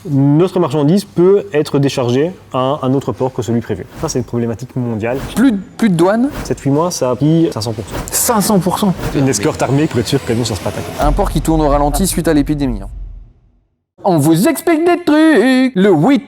notre marchandise peut être déchargée à un autre port que celui prévu. Ça, c'est une problématique mondiale. Plus de douane. 7-8 mois, ça a pris 500%. 500%. Une escorte armée pour être sûr que nous, ça se pas attaquer. Un port qui tourne au ralenti suite à l'épidémie. On vous explique des trucs. Le 8.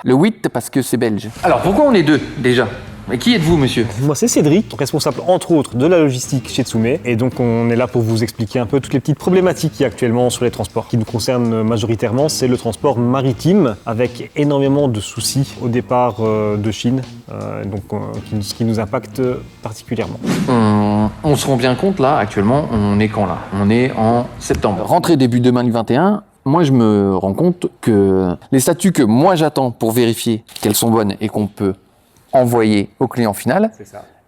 Le 8 parce que c'est belge. Alors pourquoi on est deux déjà? Mais qui êtes-vous, monsieur? Moi, c'est Cédric, responsable entre autres de la logistique chez Tsume. Et donc, on est là pour vous expliquer un peu toutes les petites problématiques qu'il y a actuellement sur les transports. Qui nous concernent majoritairement, c'est le transport maritime, avec énormément de soucis au départ de Chine, ce qui nous impacte particulièrement. On se rend bien compte, là, actuellement, on est quand là? On est en septembre. Rentrée début 2021. Moi, je me rends compte que les statuts que moi j'attends pour vérifier qu'elles sont bonnes et qu'on peut envoyer au client final,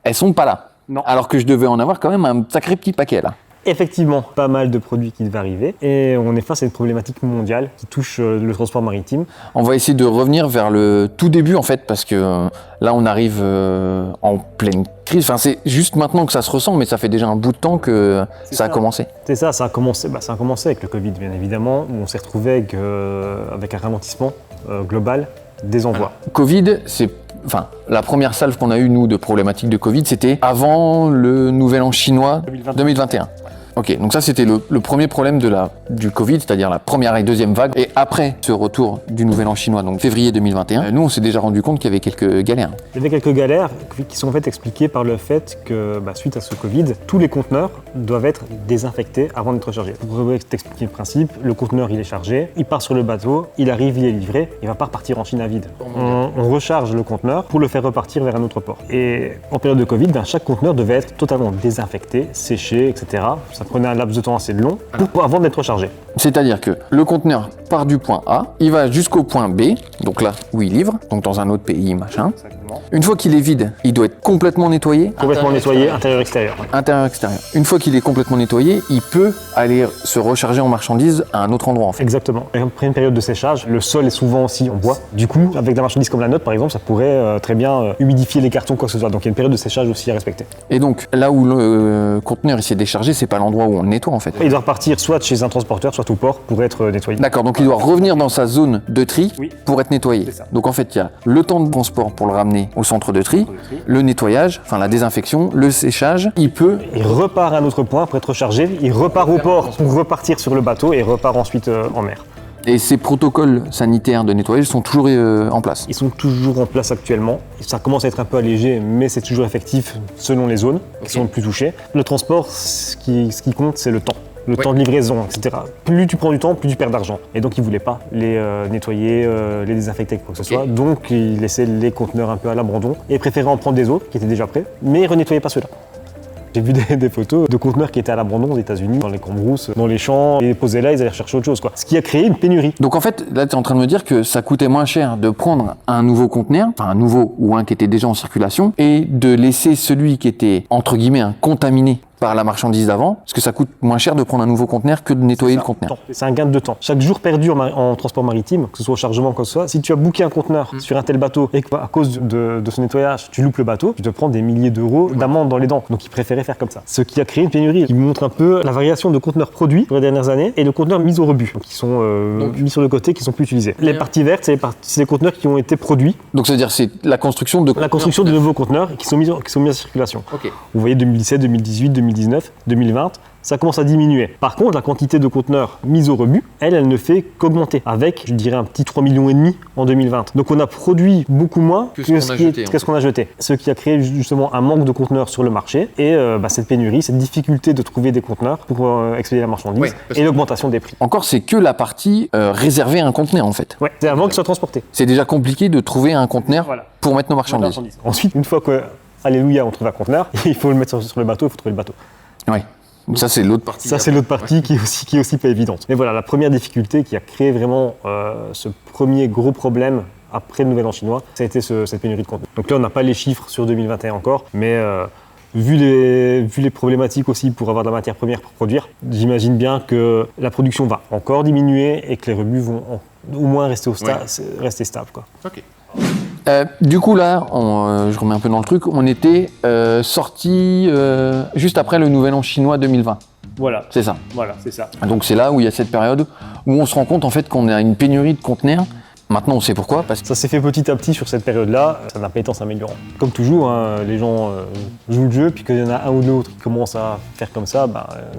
elles sont pas là. Non. Alors que je devais en avoir quand même un sacré petit paquet là. Effectivement, pas mal de produits qui devaient arriver et on est face à une problématique mondiale qui touche le transport maritime. On va essayer de revenir vers le tout début en fait parce que là on arrive en pleine crise. Enfin, c'est juste maintenant que ça se ressent, mais ça fait déjà un bout de temps que ça a commencé. C'est ça, ça a commencé avec le Covid bien évidemment, où on s'est retrouvé avec un ralentissement global des envois. Alors, Covid, la première salve qu'on a eue, nous, de problématiques de Covid, c'était avant le nouvel an chinois 2021. Ok, donc ça c'était le premier problème du Covid, c'est-à-dire la première et deuxième vague. Et après ce retour du nouvel an chinois, donc février 2021, nous on s'est déjà rendu compte qu'il y avait quelques galères. Il y avait quelques galères qui sont en fait expliquées par le fait que suite à ce Covid, tous les conteneurs doivent être désinfectés avant d'être chargés. Pour t'expliquer le principe, le conteneur il est chargé, il part sur le bateau, il arrive, il est livré, il va pas repartir en Chine à vide. On recharge le conteneur pour le faire repartir vers un autre port. Et en période de Covid, chaque conteneur devait être totalement désinfecté, séché, etc. Ça prenait un laps de temps assez long avant d'être rechargé. C'est-à-dire que le conteneur part du point A, il va jusqu'au point B, donc là où il livre, donc dans un autre pays, machin. Exactement. Une fois qu'il est vide, il doit être complètement nettoyé. Complètement nettoyé, intérieur-extérieur. Intérieur-extérieur. Une fois qu'il est complètement nettoyé, il peut aller se recharger en marchandises à un autre endroit en fait. Exactement. Après une période de séchage, le sol est souvent aussi en bois. Du coup, avec de la marchandise comme la nôtre par exemple, ça pourrait très bien humidifier les cartons, quoi que ce soit. Donc il y a une période de séchage aussi à respecter. Et donc là où le conteneur il s'est déchargé, c'est pas l'endroit où on le nettoie en fait. Il doit repartir soit chez un transporteur, soit au port pour être nettoyé. D'accord, donc il doit revenir dans sa zone de tri pour être nettoyé. C'est ça. Donc en fait, il y a le temps de transport pour le ramener au centre de tri, le nettoyage, enfin la désinfection, le séchage. Il repart à un autre point pour être rechargé, il repart au port pour repartir sur le bateau et repart ensuite en mer. Et ces protocoles sanitaires de nettoyage sont toujours en place. Ils sont toujours en place actuellement. Ça commence à être un peu allégé, mais c'est toujours effectif selon les zones qui sont les plus touchées. Le transport, ce qui compte, c'est le temps. Le temps de livraison, etc. Plus tu prends du temps, plus tu perds d'argent. Et donc, ils ne voulaient pas les nettoyer, les désinfecter, quoi que ce soit. Donc, ils laissaient les conteneurs un peu à l'abandon et préféraient en prendre des autres qui étaient déjà prêts, mais ils ne renettoyaient pas ceux-là. J'ai vu des photos de conteneurs qui étaient à l'abandon aux États-Unis, dans les cambrousses, dans les champs, et posés là, ils allaient chercher autre chose, quoi. Ce qui a créé une pénurie. Donc en fait, là, tu es en train de me dire que ça coûtait moins cher de prendre un nouveau conteneur, enfin un nouveau ou un qui était déjà en circulation, et de laisser celui qui était, entre guillemets, contaminé par la marchandise d'avant, parce que ça coûte moins cher de prendre un nouveau conteneur que de nettoyer le conteneur. C'est un gain de temps. Chaque jour perdu en transport maritime, que ce soit au chargement, quoi que ce soit, si tu as booké un conteneur sur un tel bateau et qu'à cause de ce nettoyage, tu loupes le bateau, tu te prends des milliers d'euros d'amende dans les dents. Donc ils préféraient faire comme ça. Ce qui a créé une pénurie qui montre un peu la variation de conteneurs produits pour les dernières années et de conteneurs mis au rebut, donc qui sont mis sur le côté, qui sont plus utilisés. Les parties vertes, c'est les conteneurs qui ont été produits. Donc c'est-à-dire c'est la construction de nouveaux conteneurs qui sont mis en circulation. Okay. Vous voyez 2017, 2018, 2019, 2020, ça commence à diminuer. Par contre, la quantité de conteneurs mis au rebut, elle ne fait qu'augmenter, avec, je dirais, un petit 3,5 millions en 2020. Donc on a produit beaucoup moins que ce qu'on a jeté. Ce qui a créé justement un manque de conteneurs sur le marché et cette pénurie, cette difficulté de trouver des conteneurs pour expédier la marchandise et l'augmentation des prix. Encore, c'est que la partie réservée à un conteneur en fait. Ouais, c'est avant qu'il soit transporté. C'est déjà compliqué de trouver un conteneur pour mettre nos marchandises. Ensuite, une fois que, alléluia, on trouve un conteneur, il faut le mettre sur le bateau, il faut trouver le bateau. Oui. Donc ça, c'est l'autre partie. Ça, c'est l'autre partie qui est aussi pas évidente. Mais voilà, la première difficulté qui a créé vraiment ce premier gros problème après le Nouvel An chinois, ça a été cette pénurie de contenu. Donc là, on n'a pas les chiffres sur 2021 encore, mais vu les problématiques aussi pour avoir de la matière première pour produire, j'imagine bien que la production va encore diminuer et que les rebuts vont au moins rester stables, quoi. Ok. Du coup là, je remets un peu dans le truc, on était sorti juste après le Nouvel An chinois 2020. Voilà. C'est ça. Voilà, c'est ça. Donc c'est là où il y a cette période où on se rend compte en fait qu'on a une pénurie de conteneurs. Maintenant on sait pourquoi, parce que Ça s'est fait petit à petit sur cette période-là, ça n'a pas été en s'améliorant. Comme toujours, hein, les gens jouent le jeu, puis qu'il y en a un ou l'autre qui commence à faire comme ça,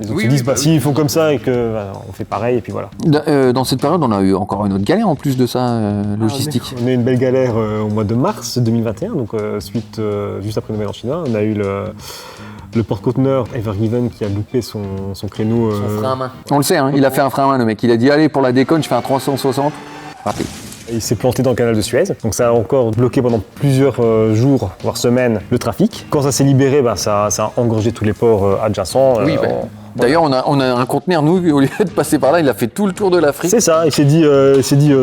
les autres se disent s'ils font comme ça et que on fait pareil, et puis voilà. dans cette période on a eu encore une autre galère en plus de ça, logistique. On a eu une belle galère au mois de mars 2021, donc juste après Noël en Chine, on a eu le porte-conteneur Ever Given qui a loupé son créneau. Son frein à main. On le sait, hein, il a fait un frein à main le mec, il a dit allez pour la déconne je fais un 360, raté. Il s'est planté dans le canal de Suez, donc ça a encore bloqué pendant plusieurs jours, voire semaines, le trafic. Quand ça s'est libéré, ça a engorgé tous les ports adjacents. D'ailleurs, on a un conteneur, nous, au lieu de passer par là, il a fait tout le tour de l'Afrique. C'est ça, il s'est dit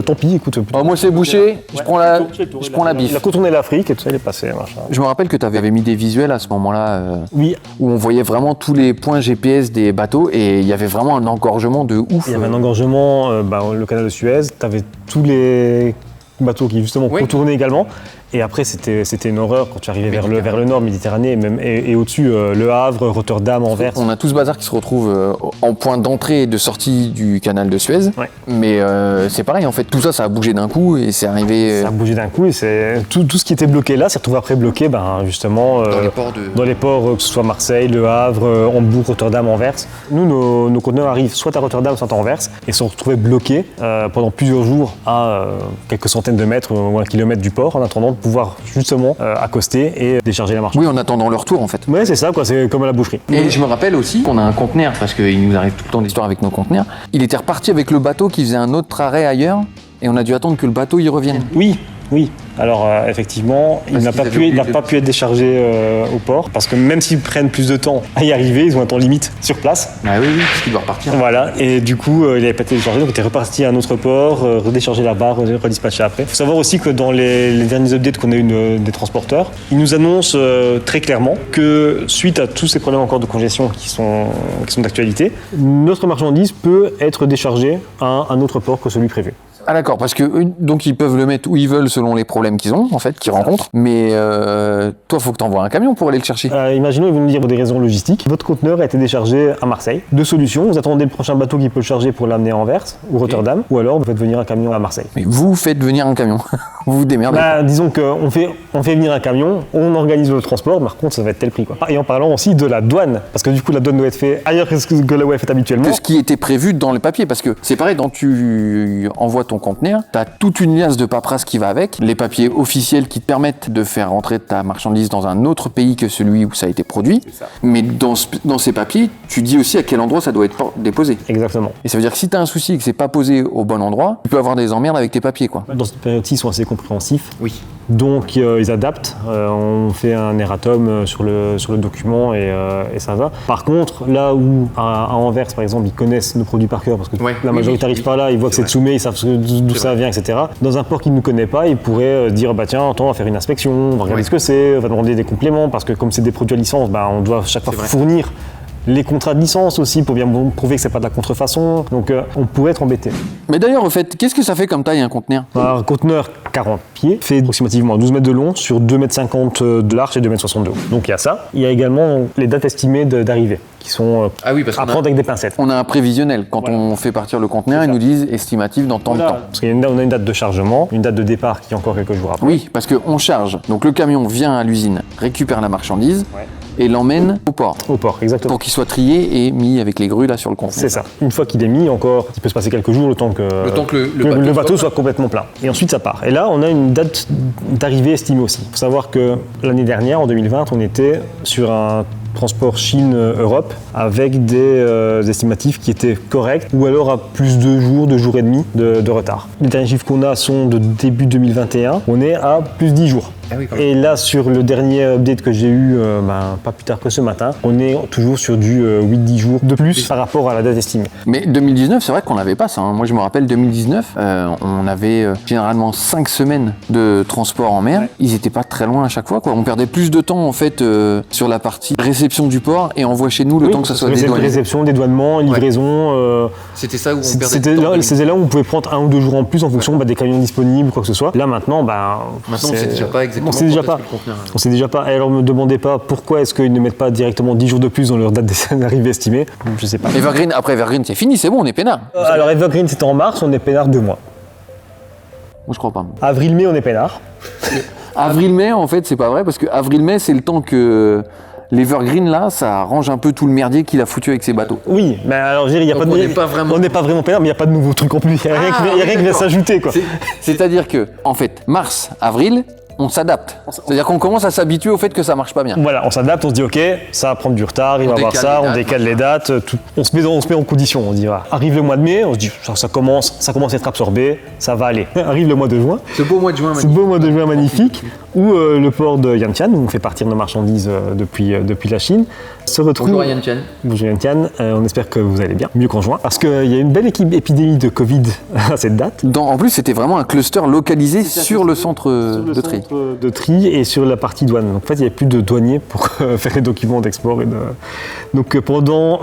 tant pis, écoute. Moi, c'est bouché, je prends la bif. Il a contourné l'Afrique et tout ça, il est passé. Machin. Je me rappelle que tu avais mis des visuels à ce moment-là, oui. Où on voyait vraiment tous les points GPS des bateaux et il y avait vraiment un engorgement de ouf. Il y avait un engorgement, le canal de Suez, tu avais tous les bateaux qui justement contournaient également. Et après, c'était une horreur quand tu arrivais vers le nord, Méditerranée, et au-dessus, Le Havre, Rotterdam, Anvers. On a tout ce bazar qui se retrouve en point d'entrée et de sortie du canal de Suez. Ouais. Mais c'est pareil, en fait, tout ça, ça a bougé d'un coup et c'est arrivé... Ça a bougé d'un coup et tout ce qui était bloqué là s'est retrouvé après bloqué, justement, dans les ports, que ce soit Marseille, Le Havre, Hambourg, Rotterdam, Anvers. Nous, nos conteneurs arrivent soit à Rotterdam, soit à Anvers et sont retrouvés bloqués pendant plusieurs jours à quelques centaines de mètres ou un kilomètre du port en attendant de pouvoir justement accoster et décharger la marchandise. Oui, en attendant leur tour en fait. Ouais, c'est ça, quoi, c'est comme à la boucherie. Et je me rappelle aussi qu'on a un conteneur, parce qu'il nous arrive tout le temps d'histoires avec nos conteneurs, il était reparti avec le bateau qui faisait un autre arrêt ailleurs et on a dû attendre que le bateau y revienne. Oui. Alors effectivement, il n'a pas pu être déchargé au port parce que même s'ils prennent plus de temps à y arriver, ils ont un temps limite sur place. Ah oui, parce qu'il doit repartir. Voilà, et du coup, il n'avait pas été déchargé, donc il était reparti à un autre port, redéchargé là-bas, redispatché après. Il faut savoir aussi que dans les derniers updates qu'on a eu des transporteurs, ils nous annoncent très clairement que suite à tous ces problèmes encore de congestion qui sont d'actualité, notre marchandise peut être déchargée à un autre port que celui prévu. Ah d'accord, parce que donc ils peuvent le mettre où ils veulent selon les problèmes qu'ils ont, en fait, qu'ils rencontrent. Mais toi, faut que tu envoies un camion pour aller le chercher. Imaginons, ils vont nous dire pour des raisons logistiques, votre conteneur a été déchargé à Marseille. Deux solutions, vous attendez le prochain bateau qui peut le charger pour l'amener à Anvers ou Rotterdam, ou alors vous faites venir un camion à Marseille. Mais vous faites venir un camion, vous vous démerdez. Disons qu'on fait venir un camion, on organise le transport, par contre ça va être tel prix, quoi. Et en parlant aussi de la douane, parce que du coup la douane doit être faite ailleurs que là où elle est faite habituellement. Que ce qui était prévu dans les papiers, parce que c'est pareil, quand tu envoies ton conteneur, tu as toute une liasse de paperasse qui va avec, les papiers officiels qui te permettent de faire rentrer ta marchandise dans un autre pays que celui où ça a été produit. Mais dans ces papiers, tu dis aussi à quel endroit ça doit être déposé. Exactement. Et ça veut dire que si tu as un souci et que c'est pas posé au bon endroit, tu peux avoir des emmerdes avec tes papiers, quoi. Dans cette période-ci, ils sont assez compréhensifs. Oui. Donc ils adaptent, on fait un erratum sur le document et ça va. Par contre, là où à Anvers par exemple, ils connaissent nos produits par cœur parce que la majorité n'arrive pas là, ils voient que c'est Tsoumé, ils savent d'où ça vient, etc. Dans un port qu'ils ne connaissent pas, ils pourraient dire tiens, attends, on va faire une inspection, on va regarder ce que c'est, on va demander des compléments parce que comme c'est des produits à licence, on doit chaque fois fournir les contrats de licence aussi pour bien prouver que c'est pas de la contrefaçon, donc on pourrait être embêté. Mais d'ailleurs, au fait, qu'est-ce que ça fait comme taille un conteneur ? Un conteneur 40 pieds fait approximativement 12 mètres de long sur 2,50 m de large et 2,60 m de haut. Donc il y a ça. Il y a également les dates estimées d'arrivée qui sont à prendre avec des pincettes. On a un prévisionnel. Quand on fait partir le conteneur, ils nous disent estimatif dans tant de temps. Parce qu'on a une date de chargement, une date de départ qui est encore quelques jours après. Oui, parce qu'on charge. Donc le camion vient à l'usine, récupère la marchandise. Et l'emmène au port. Au port, exactement. Pour qu'il soit trié et mis avec les grues là sur le conteneur. C'est ça. Une fois qu'il est mis, encore, il peut se passer quelques jours le temps que le bateau soit complètement plein. Et ensuite, ça part. Et là, on a une date d'arrivée estimée aussi. Il faut savoir que l'année dernière, en 2020, on était sur un transport Chine-Europe avec des estimatifs qui étaient corrects ou alors à plus de 2 jours et demi de retard. Les derniers chiffres qu'on a sont de début 2021. On est à plus de 10 jours. Et là, sur le dernier update que j'ai eu, pas plus tard que ce matin, on est toujours sur du 8-10 jours de plus par rapport à la date estimée. Mais 2019, c'est vrai qu'on n'avait pas ça. Hein. Moi, je me rappelle 2019, on avait généralement 5 semaines de transport en mer. Ils n'étaient pas très loin à chaque fois, quoi. On perdait plus de temps en fait sur la partie réception du port et envoie chez nous le temps que ça soit dédouané. Réception, dédouanement, livraison. C'était ça où on perdait du temps. C'était là où on pouvait prendre 1 ou 2 jours en plus en fonction des camions disponibles, quoi que ce soit. Là maintenant, c'est déjà pas exact. exactement. On sait déjà quand est-ce pas. que le conteneur- On sait déjà pas. Et alors, me demandez pas pourquoi est-ce qu'ils ne mettent pas directement 10 jours de plus dans leur date d'arrivée estimée. Je sais pas. Evergreen, après Evergreen, c'est fini, c'est bon, on est peinard. Alors, Evergreen, c'était en mars, on est peinard 2 mois. Moi, je crois pas. Avril-mai, on est peinard. Avril-mai, en fait, c'est pas vrai, parce que avril-mai, c'est le temps que l'Evergreen, là, ça arrange un peu tout le merdier qu'il a foutu avec ses bateaux. Oui, mais alors, je veux dire, il y a Donc, pas de. on n'est pas vraiment- On n'est pas vraiment peinard, mais il n'y a pas de nouveaux trucs en plus. Il n'y a rien qui oui, vient d'accord. s'ajouter, quoi. C'est-à-dire que, en fait, mars, avril, on s'adapte. C'est-à-dire qu'on commence à s'habituer au fait que ça marche pas bien. Voilà, on s'adapte, on se dit ok, ça va prendre du retard, il va y avoir décale ça, les on dates, décale les dates, tout. On se met en condition, on se dit voilà. Arrive le mois de mai, on se dit ça commence à être absorbé, ça va aller. Arrive le mois de juin, Ce beau mois de juin, ce beau mois de juin magnifique, où le port de Yantian, où on fait partir nos marchandises depuis la Chine, se retrouve. Bonjour Yann Chen. Bonjour Yantian, on espère que vous allez bien, mieux qu'en juin, parce qu'il y a une belle épidémie de Covid à cette date. En plus, c'était vraiment un cluster localisé sur le centre de tri. Centre de tri et sur la partie douane. Donc, en fait, il n'y avait plus de douaniers pour faire les documents d'export. Donc pendant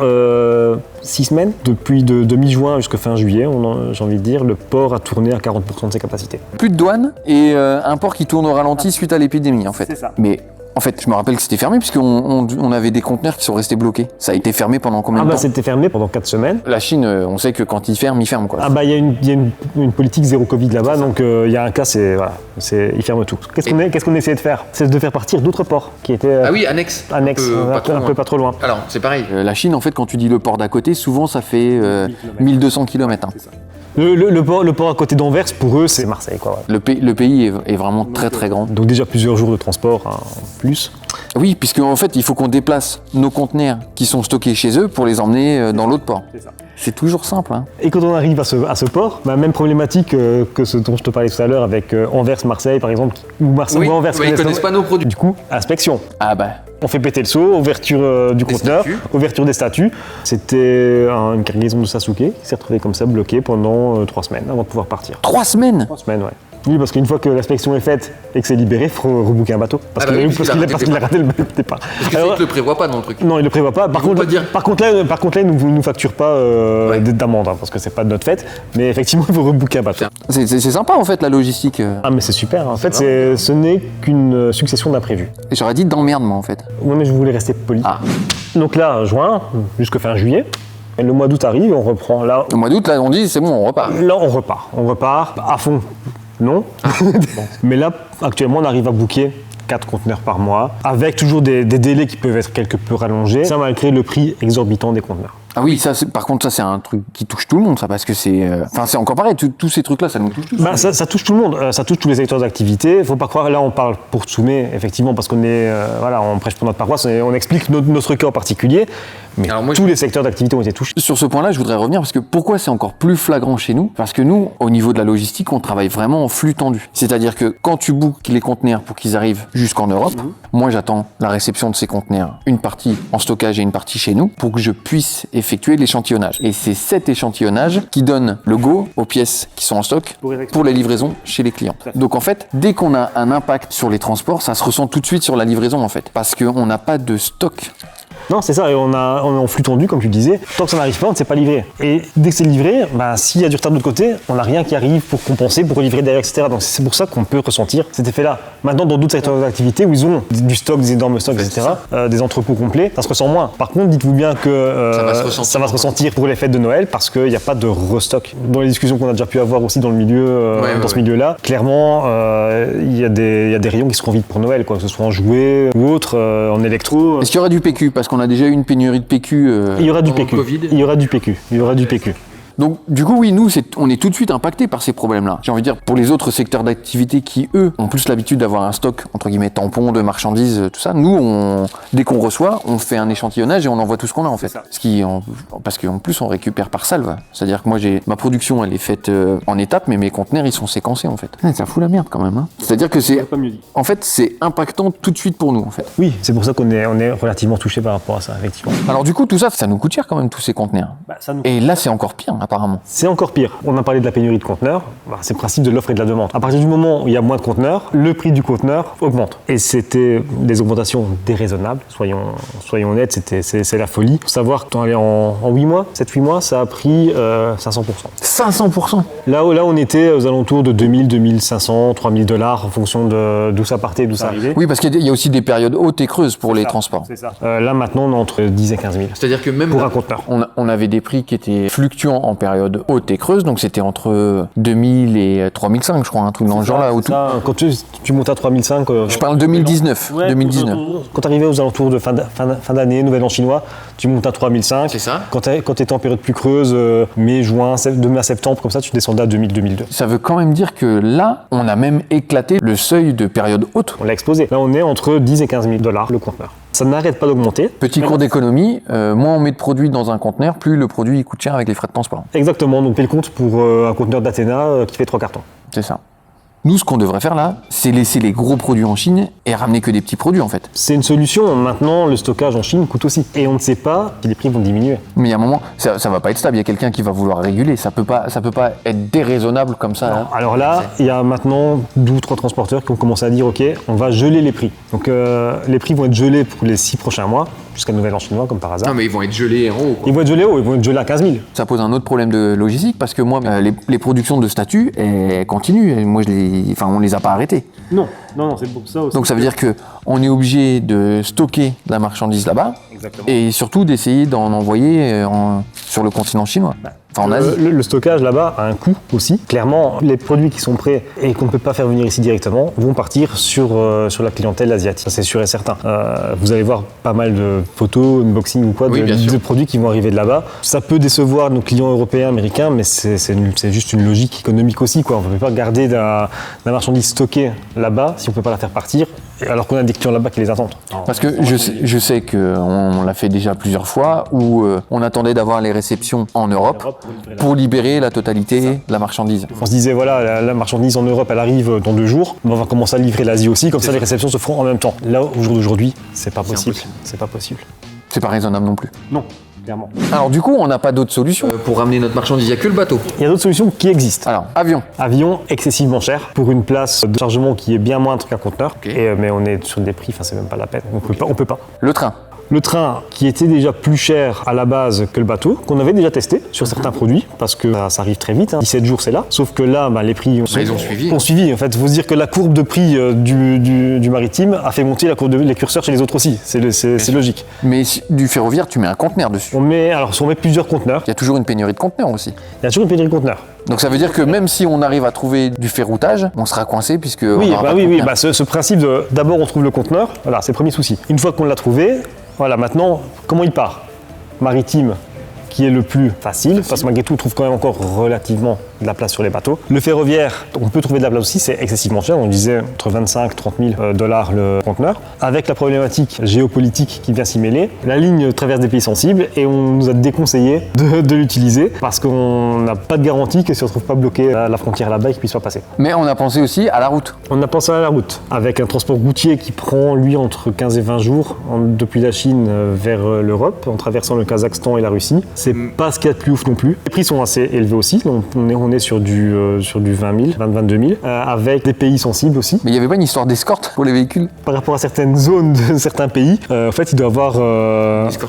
6 semaines, depuis de mi-juin jusqu'à fin juillet, j'ai envie de dire, le port a tourné à 40% de ses capacités. Plus de douane et un port qui tourne au ralenti suite à l'épidémie, en fait. C'est ça. Mais en fait, je me rappelle que c'était fermé puisqu'on avait des conteneurs qui sont restés bloqués. Ça a été fermé pendant combien Ah de bah temps c'était fermé pendant 4 semaines. La Chine, on sait que quand il ferme quoi. Ah bah il y a une politique zéro Covid là-bas, donc il y a un cas, ils ferment tout. Qu'est-ce qu'on essaie de faire? C'est de faire partir d'autres ports qui étaient Ah oui, annexe. annexes, un peu pas trop loin. Alors, c'est pareil. La Chine, en fait, quand tu dis le port d'à côté, souvent ça fait 1200 km. Le port à côté d'Anvers, pour eux, c'est Marseille, quoi. Ouais. Le pays est vraiment très très grand. Donc déjà plusieurs jours de transport en plus. Oui, puisque en fait, il faut qu'on déplace nos conteneurs qui sont stockés chez eux pour les emmener dans l'autre port. C'est toujours simple. Hein. Et quand on arrive à ce port, même problématique que ce dont je te parlais tout à l'heure avec Anvers-Marseille par exemple, ou Marseille ou Anvers. ils connaissent pas nos produits. Du coup, inspection. Ah bah. On fait péter le seau, ouverture du conteneur, statuts. ouverture des statuts. C'était une cargaison de Sasuke qui s'est retrouvée comme ça bloquée pendant 3 semaines avant de pouvoir partir. 3 semaines 3 semaines, ouais. Oui, parce qu'une fois que l'inspection est faite et que c'est libéré, il faut rebooker un bateau. Parce qu'il a raté le départ. Parce qu'il le prévoit pas dans le truc. Non, il ne le prévoit pas. Par contre, là, il ne nous facture pas d'amende, hein, parce que c'est pas de notre fait. Mais effectivement, il faut rebooker un bateau. C'est sympa en fait la logistique. Ah, mais c'est super. En fait, ce n'est qu'une succession d'imprévus. J'aurais dit d'emmerdement en fait. Oui, mais je voulais rester poli. Ah. Donc là, juin, jusqu'à fin juillet. Et le mois d'août arrive et on reprend. Là, Au mois d'août, là, on dit c'est bon, on repart. là, on repart. On repart à fond. Non. Mais là, actuellement, on arrive à booker 4 conteneurs par mois, avec toujours des délais qui peuvent être quelque peu rallongés, ça malgré le prix exorbitant des conteneurs. Ah oui, par contre, ça c'est un truc qui touche tout le monde, ça, parce que c'est. Enfin, c'est encore pareil, tous ces trucs-là, ça nous touche tous. Bah, ça touche tout le monde, ça touche tous les secteurs d'activité. Il faut pas croire, là on parle pour Tsoumé, effectivement, parce qu'on est, on prêche pour notre paroisse, on explique notre cas en particulier, mais Alors moi, tous les secteurs d'activité ont été touchés. Sur ce point-là, je voudrais revenir parce que pourquoi c'est encore plus flagrant chez nous? Parce que nous, au niveau de la logistique, on travaille vraiment en flux tendu. C'est-à-dire que quand tu bookes les conteneurs pour qu'ils arrivent jusqu'en Europe, moi j'attends la réception de ces conteneurs, une partie en stockage et une partie chez nous, pour que je puisse effectuer l'échantillonnage. Et c'est cet échantillonnage qui donne le go aux pièces qui sont en stock pour les livraisons chez les clients. Donc en fait, dès qu'on a un impact sur les transports, ça se ressent tout de suite sur la livraison en fait, parce qu'on n'a pas de stock. Non, c'est ça, et on est en flux tendu, comme tu disais. Tant que ça n'arrive pas, on ne sait pas livrer. Et dès que c'est livré, s'il y a du retard de l'autre côté, on n'a rien qui arrive pour compenser, pour livrer derrière, etc. Donc c'est pour ça qu'on peut ressentir cet effet-là. Maintenant, dans d'autres secteurs d'activité où ils ont du stock, des énormes stocks, etc., des entrepôts complets, ça se ressent moins. Par contre, dites-vous bien que ça va se ressentir pour les fêtes de Noël parce qu'il n'y a pas de restock. Dans les discussions qu'on a déjà pu avoir aussi dans le milieu, ce milieu-là, clairement, il y a des rayons qui seront vides pour Noël, quoi, que ce soit en jouets ou autre, en électro. Est-ce qu'il y aura du PQ? Parce qu'on a déjà eu une pénurie de PQ. Il y aura du pendant PQ. le Covid. Il y aura du PQ. Il y aura du PQ. Donc, du coup, oui, nous, on est tout de suite impactés par ces problèmes-là. J'ai envie de dire, pour les autres secteurs d'activité qui, eux, ont plus l'habitude d'avoir un stock, entre guillemets, tampons, de marchandises, tout ça, nous, dès qu'on reçoit, on fait un échantillonnage et on envoie tout ce qu'on a, en fait. Parce qu'en plus, on récupère par salve. C'est-à-dire que moi, ma production, elle est faite en étapes, mais mes conteneurs, ils sont séquencés, en fait. Ça fout la merde, quand même. Hein. C'est-à-dire que en fait, c'est impactant tout de suite pour nous, en fait. Oui, c'est pour ça qu'on est relativement touché par rapport à ça, effectivement. Alors, du coup, tout ça, ça nous coûte cher, quand même, tous ces conteneurs. Ça nous... Et là, c'est encore pire. apparemment. C'est encore pire. On a parlé de la pénurie de conteneurs. C'est le principe de l'offre et de la demande. À partir du moment où il y a moins de conteneurs, le prix du conteneur augmente. Et c'était des augmentations déraisonnables. Soyons honnêtes, c'est la folie. Il faut savoir que en 8 mois, 7-8 mois, ça a pris 500%. 500%. Là, on était aux alentours de 2000, 2500, 3000 dollars en fonction d'où ça partait, d'où ça arrivait. Oui, parce qu'il y a aussi des périodes hautes et creuses pour les transports. C'est ça. Là, maintenant, on est entre 10 et 15 000. C'est-à-dire que même pour un conteneur. On avait des prix qui étaient fluctuants en période haute et creuse, donc c'était entre 2000 et 3005, je crois, un truc dans le genre là. Quand tu montes à 3005... je parle 2019. Ouais, 2019. Quand tu arrivais aux alentours de fin d'année, nouvel an chinois, tu montes à 3005. C'est ça. Quand tu étais en période plus creuse, mai, juin, de mai à septembre, comme ça, tu descendais à 2000, 2002. Ça veut quand même dire que là, on a même éclaté le seuil de période haute. On l'a explosé. Là, on est entre 10 et 15 000 dollars le conteneur. Ça n'arrête pas d'augmenter. Petit cours d'économie, moins on met de produits dans un conteneur, plus le produit il coûte cher avec les frais de transport. Exactement, donc paye le compte pour un conteneur d'Athéna qui fait 3 cartons. C'est ça. Nous, ce qu'on devrait faire là, c'est laisser les gros produits en Chine et ramener que des petits produits en fait. C'est une solution. Maintenant, le stockage en Chine coûte aussi. Et on ne sait pas si les prix vont diminuer. Mais il y a un moment, ça va pas être stable. Il y a quelqu'un qui va vouloir réguler. Ça peut pas être déraisonnable comme ça. Hein. Alors là, il y a maintenant 2 ou 3 transporteurs qui ont commencé à dire ok, on va geler les prix. Donc les prix vont être gelés pour les 6 prochains mois, jusqu'à nouvel an chinois comme par hasard. Non mais ils vont être gelés en haut. Ils vont être gelés haut, ils vont être gelés à 15 000. Ça pose un autre problème de logistique parce que moi, les productions de statues, elles continuent. Et moi, on les a pas arrêtées. Non, c'est pour ça aussi. Donc ça veut dire qu'on est obligé de stocker de la marchandise là-bas. Exactement. Et surtout d'essayer d'en envoyer sur le continent chinois. Enfin, en Asie. Le stockage là-bas a un coût aussi. Clairement, les produits qui sont prêts et qu'on ne peut pas faire venir ici directement vont partir sur la clientèle asiatique. Ça, c'est sûr et certain. Vous allez voir pas mal de photos, unboxing ou quoi, de produits qui vont arriver de là-bas. Ça peut décevoir nos clients européens, américains, mais c'est juste une logique économique aussi, quoi. On ne peut pas garder de la marchandise stockée là-bas si on ne peut pas la faire partir, alors qu'on a des clients là-bas qui les attendent. Parce que je sais qu'on l'a fait déjà plusieurs fois, où on attendait d'avoir les réceptions en Europe pour libérer la totalité de la marchandise. On se disait, voilà, la marchandise en Europe, elle arrive dans 2 jours, on va commencer à livrer l'Asie aussi, comme ça les réceptions se feront en même temps. Là, au jour d'aujourd'hui, c'est pas possible. C'est pas possible. C'est pas raisonnable non plus. Non. Clairement. Alors du coup, on n'a pas d'autre solution pour ramener notre marchandise, il n'y a que le bateau. Il y a d'autres solutions qui existent. Alors, avion. Avion excessivement cher pour une place de chargement qui est bien moindre qu'un conteneur. Okay. Mais on est sur des prix, c'est même pas la peine. On peut pas. Le train. Le train qui était déjà plus cher à la base que le bateau, qu'on avait déjà testé sur certains produits, parce que ça arrive très vite, 17 jours c'est là. Sauf que là, les prix ont suivi. En fait, il faut se dire que la courbe de prix du maritime a fait monter les curseurs chez les autres aussi. C'est logique. Mais du ferroviaire, tu mets un conteneur dessus. Si on met plusieurs conteneurs. Il y a toujours une pénurie de conteneurs aussi. Il y a toujours une pénurie de conteneurs. Donc ça veut dire que même si on arrive à trouver du ferroutage, on sera coincé puisque... Oui, ce principe de d'abord on trouve le conteneur, voilà, c'est le premier souci. Une fois qu'on l'a trouvé, voilà, maintenant, comment il part ? Maritime, qui est le plus facile, parce que malgré tout, on trouve quand même encore relativement de la place sur les bateaux. Le ferroviaire, on peut trouver de la place aussi, c'est excessivement cher, on disait entre 25 et 30 000 dollars le conteneur. Avec la problématique géopolitique qui vient s'y mêler, la ligne traverse des pays sensibles et on nous a déconseillé de l'utiliser parce qu'on n'a pas de garantie que si on ne se trouve pas bloqué à la frontière là-bas, il ne puisse pas passer. Mais on a pensé aussi à la route. On a pensé à la route, avec un transport routier qui prend, lui, entre 15 et 20 jours depuis la Chine vers l'Europe, en traversant le Kazakhstan et la Russie. C'est pas ce qu'il y a de plus ouf non plus. Les prix sont assez élevés aussi, donc on est sur du 20 000, 22 000, avec des pays sensibles aussi. Mais il n'y avait pas une histoire d'escorte pour les véhicules ? Par rapport à certaines zones de certains pays, en fait, il doit y avoir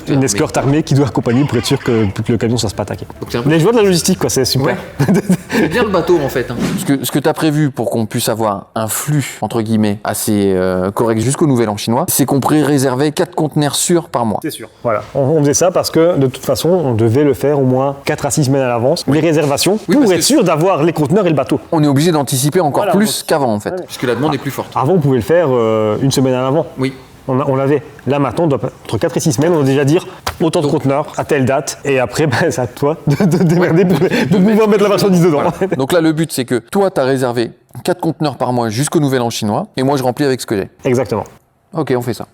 une escorte armée qui doit accompagner pour être sûr que le camion ne se fasse pas attaquer. Mais je vois de la logistique, quoi, c'est super. Ouais. C'est bien le bateau en fait. Ce que tu as prévu pour qu'on puisse avoir un flux, entre guillemets, assez correct jusqu'au nouvel an chinois, c'est qu'on pourrait réserver 4 conteneurs sûrs par mois. C'est sûr. Voilà. On faisait ça parce que de toute façon, on devait le faire au moins 4 à 6 semaines à l'avance, les réservations, pour être sûr d'avoir les conteneurs et le bateau. On est obligé d'anticiper encore plus qu'avant en fait, puisque la demande est plus forte. Avant, on pouvait le faire une semaine à l'avant. Oui. On l'avait. Là, maintenant, entre 4 et 6 semaines, on doit déjà dire autant de conteneurs à telle date. Et après, c'est à toi de démerder pour pouvoir mettre la marchandise dedans. Voilà. Donc là, le but, c'est que toi, tu as réservé 4 conteneurs par mois jusqu'au nouvel an chinois. Et moi, je remplis avec ce que j'ai. Exactement. Ok, on fait ça.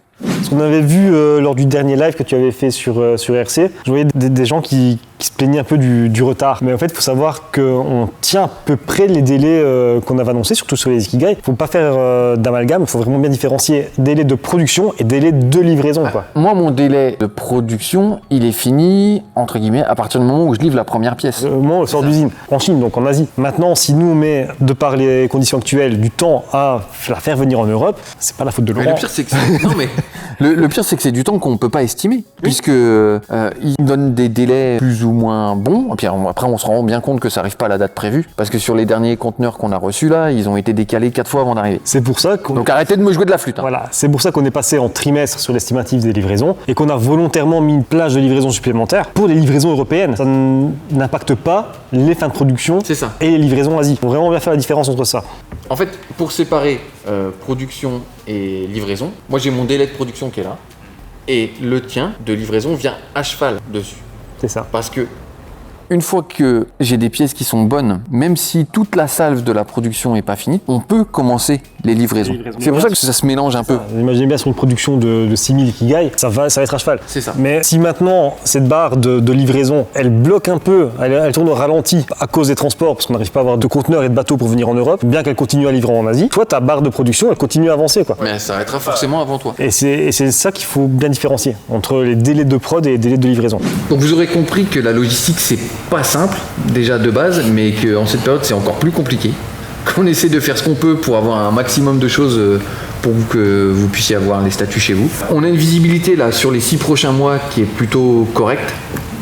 Ce qu'on avait vu lors du dernier live que tu avais fait sur RC, je voyais des gens qui qui se plaignait un peu du retard. Mais en fait, il faut savoir qu'on tient à peu près les délais qu'on avait annoncés, surtout sur les Ikigai. Il ne faut pas faire d'amalgame, il faut vraiment bien différencier délai de production et délai de livraison. Quoi. Moi, mon délai de production, il est fini, entre guillemets, à partir du moment où je livre la première pièce. Au moment où on sort d'usine, en Chine, donc en Asie. Maintenant, si nous, on met, de par les conditions actuelles, du temps à la faire venir en Europe, c'est pas la faute de Laurent. Mais le pire, c'est que non, mais le pire, c'est que c'est du temps qu'on ne peut pas estimer, puisque ils donnent des délais plus ou moins bons. Et puis après, on se rend bien compte que ça n'arrive pas à la date prévue, parce que sur les derniers conteneurs qu'on a reçus là, ils ont été décalés 4 fois avant d'arriver. C'est pour ça qu'on... Donc arrêtez de me jouer de la flûte. Hein. Voilà, c'est pour ça qu'on est passé en trimestre sur l'estimatif des livraisons et qu'on a volontairement mis une plage de livraison supplémentaire pour les livraisons européennes. Ça n'impacte pas les fins de production et les livraisons Asie. Il faut vraiment bien faire la différence entre ça. En fait, pour séparer production et livraison, moi j'ai mon délai de production qui est là et le tien de livraison vient à cheval dessus. C'est ça. Parce que une fois que j'ai des pièces qui sont bonnes, même si toute la salve de la production n'est pas finie, on peut commencer les livraisons. C'est pour ça que ça se mélange un peu. Imaginez bien sur une production de 6000 Ikigai, ça va être à cheval. C'est ça. Mais si maintenant, cette barre de livraison, elle bloque un peu, elle tourne au ralenti à cause des transports, parce qu'on n'arrive pas à avoir de conteneurs et de bateaux pour venir en Europe, bien qu'elle continue à livrer en Asie, toi, ta barre de production, elle continue à avancer. Quoi. Mais elle s'arrêtera forcément avant toi. Et c'est ça qu'il faut bien différencier, entre les délais de prod et les délais de livraison. Donc vous aurez compris que la logistique, c'est pas simple, déjà de base, mais qu'en cette période, c'est encore plus compliqué. Qu'on essaie de faire ce qu'on peut pour avoir un maximum de choses pour que vous puissiez avoir les statuts chez vous. On a une visibilité là sur les 6 prochains mois qui est plutôt correcte.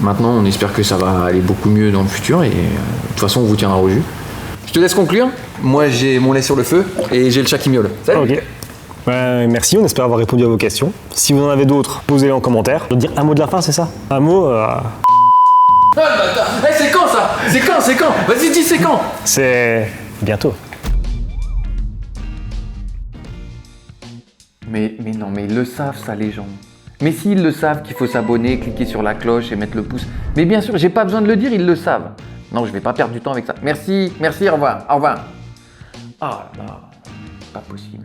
Maintenant, on espère que ça va aller beaucoup mieux dans le futur et de toute façon, on vous tiendra au jus. Je te laisse conclure. Moi, j'ai mon lait sur le feu et j'ai le chat qui miaule. Salut. Ok. Merci, on espère avoir répondu à vos questions. Si vous en avez d'autres, posez-les en commentaire. Je veux dire un mot de la fin, c'est ça? Un mot Ah, le bâtard. Hey, c'est quand ça? C'est quand? Vas-y, dis c'est quand? C'est bientôt. Mais non, mais ils le savent ça, les gens. Mais s'ils le savent qu'il faut s'abonner, cliquer sur la cloche et mettre le pouce. Mais bien sûr, j'ai pas besoin de le dire, ils le savent. Non, je vais pas perdre du temps avec ça. Merci, au revoir. Ah là là, pas possible.